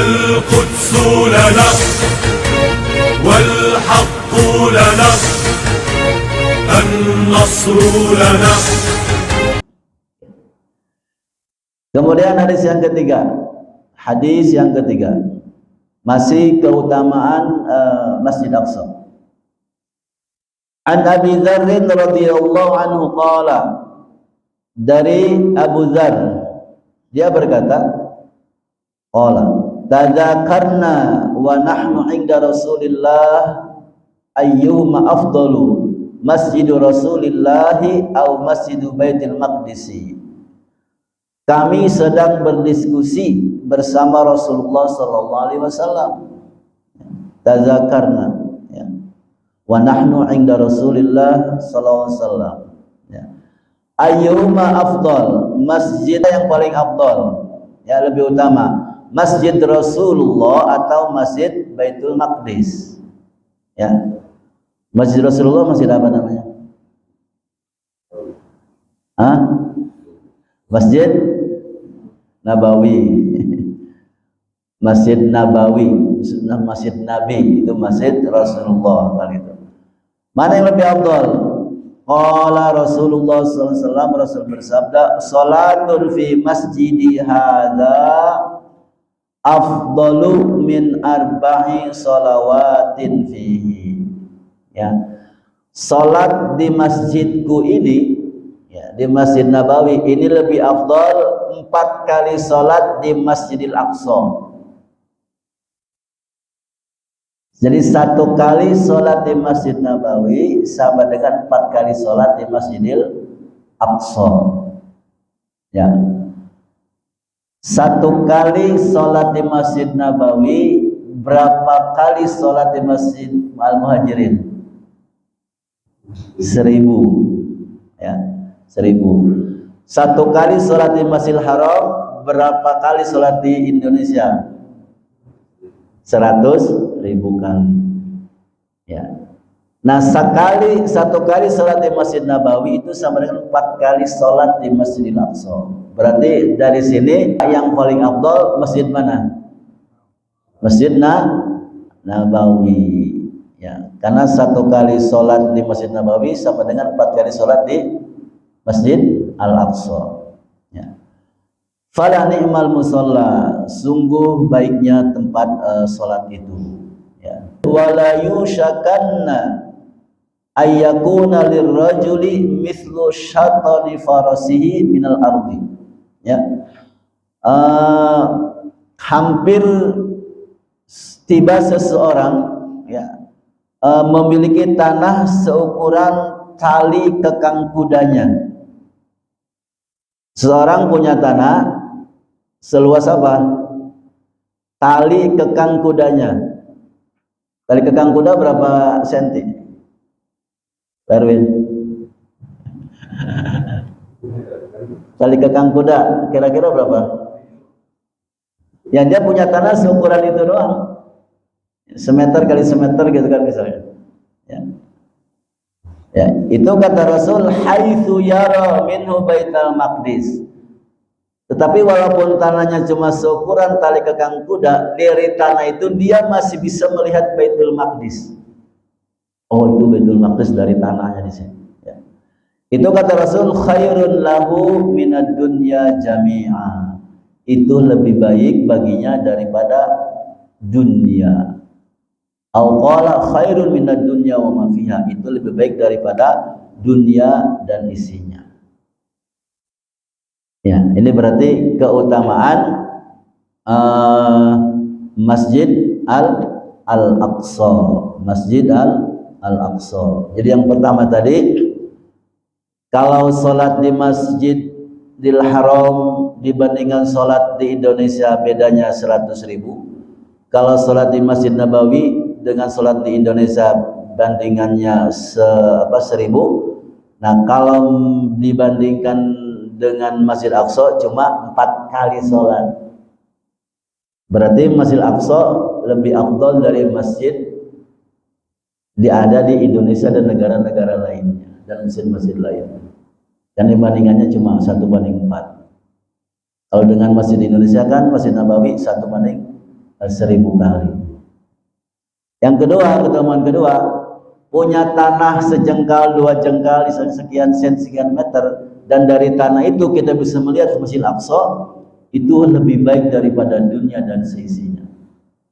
القدس لنا والحق لنا النصر لنا. Kemudian hadis yang ketiga, masih keutamaan Masjid Aqsa. An Abi Dzar radhiyallahu anhu qala, dari Abu Dzar dia berkata, qala tadzakarna wa nahnu 'inda Rasulillah ayyuma afdalu masjidu Rasulillahi aw masjidu Baitul Maqdisi. Kami sedang berdiskusi bersama Rasulullah sallallahu alaihi wasallam. Tazakarna, ya. Wa nahnu 'inda Rasulillah sallallahu alaihi wasallam. Ya. Ayyuma afdal, masjid yang paling afdal, ya, lebih utama, Masjid Rasulullah atau Masjid Baitul Maqdis. Ya. Masjid Rasulullah masjid apa namanya? Masjid Nabawi. Masjid Nabawi, Masjid Nabi, itu Masjid Rasulullah kan itu. Mana yang lebih afdal? Qala Rasulullah sallallahu alaihi wasallam, Rasul bersabda, salatun fi masjidi hadza afdalu min arba'i salawatin fihi. Ya. Salat di masjidku ini, ya, di Masjid Nabawi ini lebih afdal 4 kali salat di Masjidil Aqsa. Jadi 1 kali salat di Masjid Nabawi sama dengan 4 kali salat di Masjidil Aqsa. Ya. 1 kali salat di Masjid Nabawi, berapa kali salat di Masjid Al-Muhajirin? 1000. Ya, 1000. 1 kali salat di Masjidil Haram, berapa kali salat di Indonesia? 100.000 kali. Ya. Nah, 1 kali salat di Masjid Nabawi itu sama dengan 4 kali salat di Masjidil Aqsa. Berarti dari sini yang paling afdal masjid mana? Masjid Nabawi. Ya, karena 1 kali salat di Masjid Nabawi sama dengan 4 kali salat di Masjid Al-Aqsa. Ya. Fala ni'mal musalla, sungguh baiknya tempat salat itu. Ya. Wala yushakanna ayyakuna lirrajuli mithlu syatani farasihi minal ardi. Ya. Hampir tiba seseorang, ya, memiliki tanah seukuran tali kekang kudanya. Seorang punya tanah seluas apa? Tali kekang kudanya. Tali kekang kuda berapa senti? Darwin. Tali kekang kuda kira-kira berapa? Ya, dia punya tanah seukuran itu doang. Semeter kali semeter gitu kan misalnya. Ya. Ya, itu kata Rasul, haitsu yara minhu Baitul Maqdis. Tetapi walaupun tanahnya cuma seukuran tali kekang kuda, dari tanah itu dia masih bisa melihat Baitul Maqdis. Oh, itu Baitul Maqdis dari tanahnya di sini. Ya. Itu kata Rasul, khairun lahu minad dunya jami'a. Itu lebih baik baginya daripada dunia. Qala khairun minad dunya wa ma fiha, itu lebih baik daripada dunia dan isinya. Ya, ini berarti keutamaan Masjid Al-Aqsa, Masjid Al-Aqsa. Jadi yang pertama tadi, kalau salat di Masjidil Haram dibandingkan salat di Indonesia bedanya 100.000. Kalau salat di Masjid Nabawi dengan salat di Indonesia bandingannya 1000. Nah, kalau dibandingkan dengan Masjid Aqsa cuma 4 kali salat. Berarti Masjid Aqsa lebih afdal dari masjid ada di Indonesia dan negara-negara lainnya dan masjid-masjid lainnya. Dan dibandingannya cuma 1:4. Kalau dengan masjid di Indonesia kan Masjid Nabawi 1:3. 1000 kali. Yang kedua, keutamaan kedua, punya tanah sejengkal, 2 jengkal, sekian sen, sekian meter, dan dari tanah itu kita bisa melihat Masjid Al-Aqsa, itu lebih baik daripada dunia dan seisinya.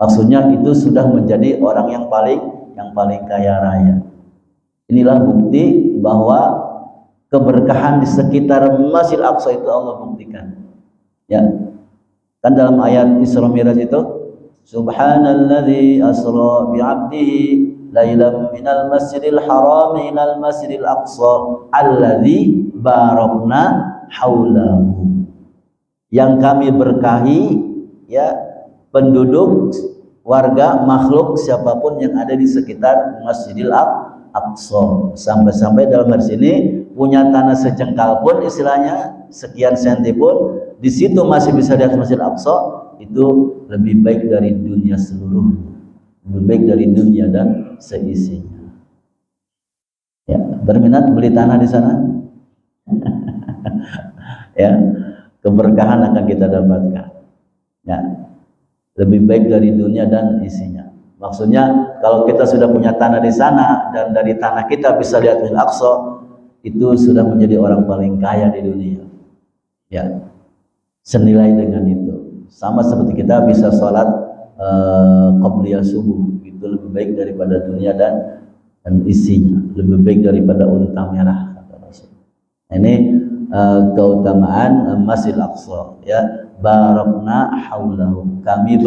Maksudnya itu sudah menjadi orang yang paling kaya raya. Inilah bukti bahwa keberkahan di sekitar Masjid Al-Aqsa itu Allah buktikan. Ya. Kan dalam ayat Isra Mi'raj itu, Subhanalladzi asra bi'abdihi lailam minal masjidil haram ilal masjidil aqsa alladzi barakna haulahu. Yang kami berkahi, ya, penduduk, warga, makhluk siapapun yang ada di sekitar Masjidil Aqsa. Sampai-sampai dalam hadis ini punya tanah sejengkal pun, istilahnya sekian senti pun, di situ masih bisa lihat Masjidil Aqsa, itu lebih baik dari dunia seluruh, lebih baik dari dunia dan seisinya. Ya, berminat beli tanah di sana? Ya, keberkahan akan kita dapatkan. Ya, lebih baik dari dunia dan isinya. Maksudnya kalau kita sudah punya tanah di sana dan dari tanah kita bisa lihat Masjid Al-Aqsa, itu sudah menjadi orang paling kaya di dunia. Ya, senilai dengan itu. Sama seperti kita bisa sholat qabliyah subuh, itu lebih baik daripada dunia dan isinya, lebih baik daripada unta merah, kata Rasul. Ini keutamaan Masjid Al-Aqsa, ya, barakna haulahu, kami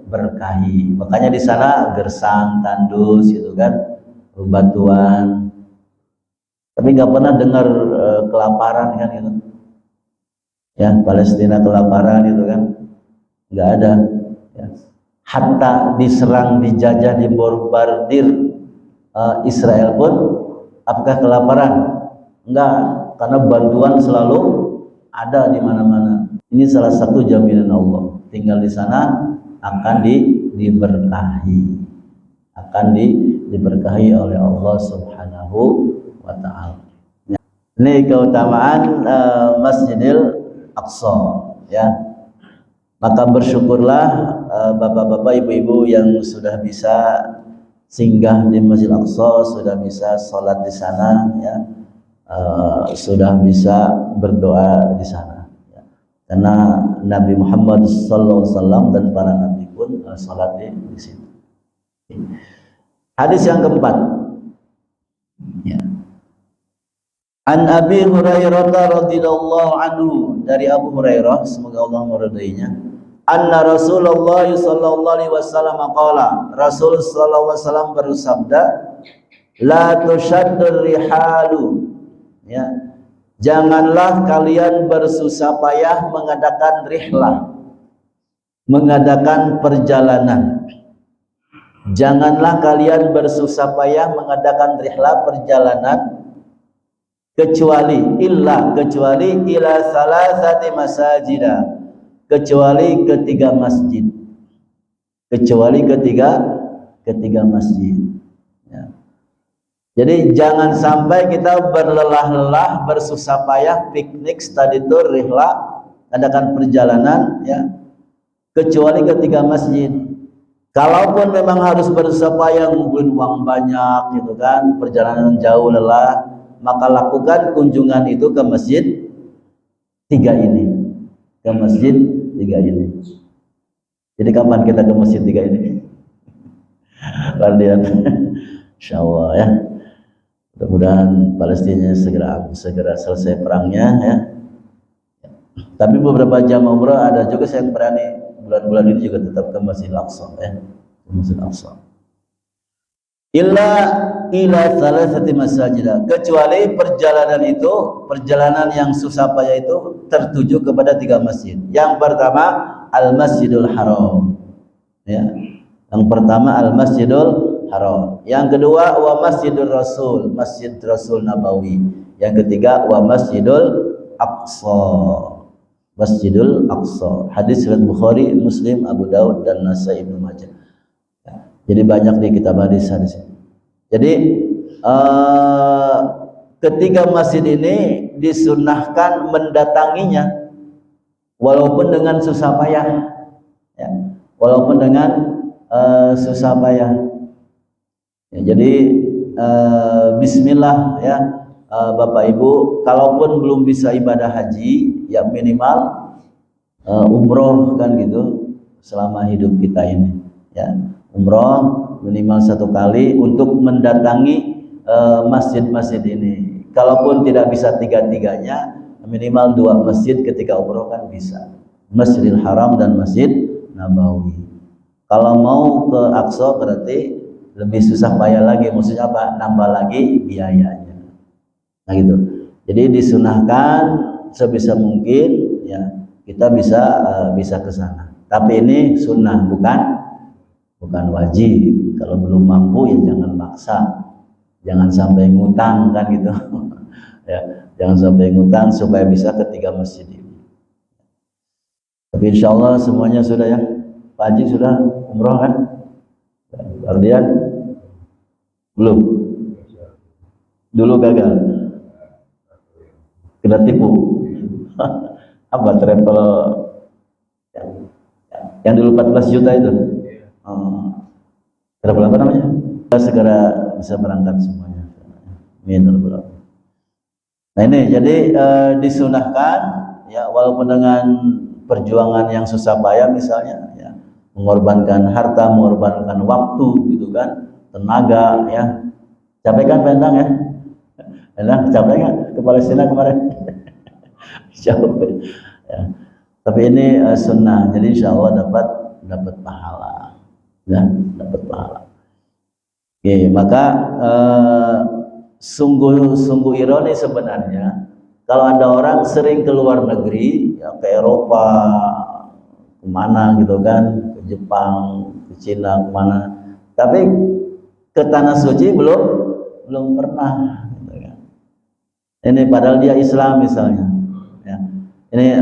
berkahi. Makanya di sana gersang, tandus, gitu kan, batuan. Tapi nggak pernah dengar kelaparan kan, gitu. Ya, Palestina kelaparan itu kan, nggak ada. Ya. Hatta diserang, dijajah, dibombardir Israel pun, apakah kelaparan? Enggak, karena bantuan selalu ada di mana-mana. Ini salah satu jaminan Allah. Tinggal di sana akan diberkahi, akan diberkahi oleh Allah Subhanahu wa Ta'ala. Ini keutamaan Masjidil Aqsa, ya. Maka bersyukurlah bapak-bapak, ibu-ibu yang sudah bisa singgah di Masjid Aqsa, sudah bisa sholat di sana, ya. Sudah bisa berdoa di sana, ya. Karena Nabi Muhammad SAW dan para nabi pun sholat di situ. Hadis yang keempat, ya. An Abi Hurairah radhiyallahu anhu, dari Abu Hurairah, semoga Allah meridainya, anna Rasulullah sallallahu alaihi wasallam qala, Rasul sallallahu alaihi wasallam bersabda, la tushaddur rihalu, ya, janganlah kalian bersusah payah mengadakan rihlah, mengadakan perjalanan. Janganlah kalian bersusah payah mengadakan rihlah, perjalanan, kecuali illa salasati masajida, kecuali ketiga masjid, kecuali ketiga masjid, ya. Jadi jangan sampai kita berlelah-lelah, bersusah payah, piknik, study tour, rihlah, adakan perjalanan, ya, kecuali ketiga masjid. Kalaupun memang harus bersusah payah, ngumpulin uang banyak, gitu kan, perjalanan jauh, lelah, maka lakukan kunjungan itu ke masjid tiga ini, ke masjid tiga ini. Jadi kapan kita ke masjid tiga ini? Lihat, insya Allah, ya. Mudah-mudahan Palestina segera selesai perangnya, ya. Tapi beberapa jamaah umrah ada juga yang berani bulan-bulan ini juga tetap ke Masjid Al-Aqsa, ya, ke Masjid Al-Aqsa. Ila salasati masajidah, kecuali perjalanan itu, perjalanan yang susah payah itu tertuju kepada tiga masjid. Yang pertama Al-Masjidul Haram, ya. Yang pertama Al-Masjidul Haram. Yang kedua wa Masjidul Rasul, Masjid Rasul Nabawi. Yang ketiga wa Masjidul Aqsa, Masjidul Aqsa. Hadis riwayat Bukhari, Muslim, Abu Daud dan Nasai, Ibnu Majah. Jadi banyak di kitab hadis di sini. Jadi ketiga masjid ini disunahkan mendatanginya walaupun dengan susah payah, ya. walaupun dengan susah payah. Ya, jadi Bismillah ya, Bapak Ibu, kalaupun belum bisa ibadah haji, ya minimal umroh kan gitu selama hidup kita ini. Ya, umroh minimal 1 kali untuk mendatangi masjid-masjid ini. Kalaupun tidak bisa tiga-tiganya, minimal 2 masjid ketika umroh kan bisa. Masjidil Haram dan Masjid Nabawi. Kalau mau ke Aqsa berarti lebih susah payah lagi, maksudnya apa? Nambah lagi biayanya. Nah gitu. Jadi disunahkan sebisa mungkin ya kita bisa ke sana. Tapi ini sunnah, bukan wajib. Kalau belum mampu ya jangan maksa. Jangan sampai ngutang kan gitu. Ya, jangan sampai ngutang supaya bisa ke 3 masjid ini. Tapi insya Allah semuanya sudah ya. Pak Haji sudah umroh kan? Ardian belum. Dulu gagal. Kena tipu. Apa travel yang dulu 14 juta itu? Travel apa namanya? Segera bisa berangkat semuanya. Amin. Nah ini jadi disunahkan ya, walaupun dengan perjuangan yang susah payah misalnya ya, mengorbankan harta, mengorbankan waktu gitu kan, tenaga ya. Capek kan Pendang ya? Pendang capek nggak ke Palestina kemarin? Capek ya. Tapi ini sunnah, jadi insya Allah dapat pahala ya, dapat pahala. Oke, maka sungguh ironi sebenarnya kalau ada orang sering ke luar negeri ya, ke Eropa kemana gitu kan, ke Jepang, ke Cina kemana, tapi ke tanah suci belum pernah gitu kan. Ini padahal dia Islam misalnya ya. Ini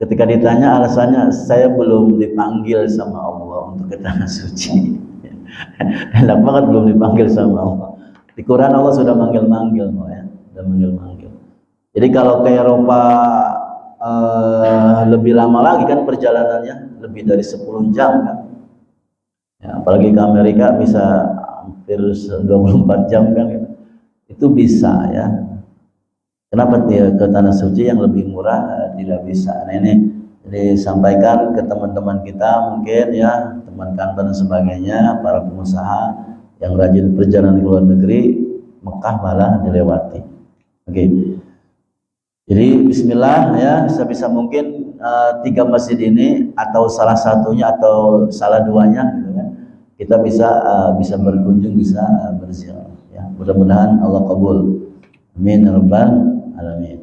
ketika ditanya alasannya, saya belum dipanggil sama Allah untuk ke tanah suci. Enak banget belum dipanggil sama Allah. Di Quran Allah sudah manggil-manggil ya, sudah manggil-manggil. Jadi kalau ke Eropa lebih lama lagi kan perjalanannya, lebih dari 10 jam kan. Ya, apalagi ke Amerika bisa hampir 24 jam kan gitu. Itu bisa ya. Kenapa dia ke tanah suci yang lebih murah tidak bisa? Nah ini jadi sampaikan ke teman-teman kita mungkin ya, teman kantor dan sebagainya, para pengusaha yang rajin perjalanan ke luar negeri, Mekah malah dilewati. Oke. Jadi Bismillah ya, sebisa mungkin 3 masjid ini atau salah satunya atau salah duanya gitu kan, kita bisa berkunjung, bisa berziarah ya. Mudah-mudahan Allah kabul. Amin ya rabbal alamin.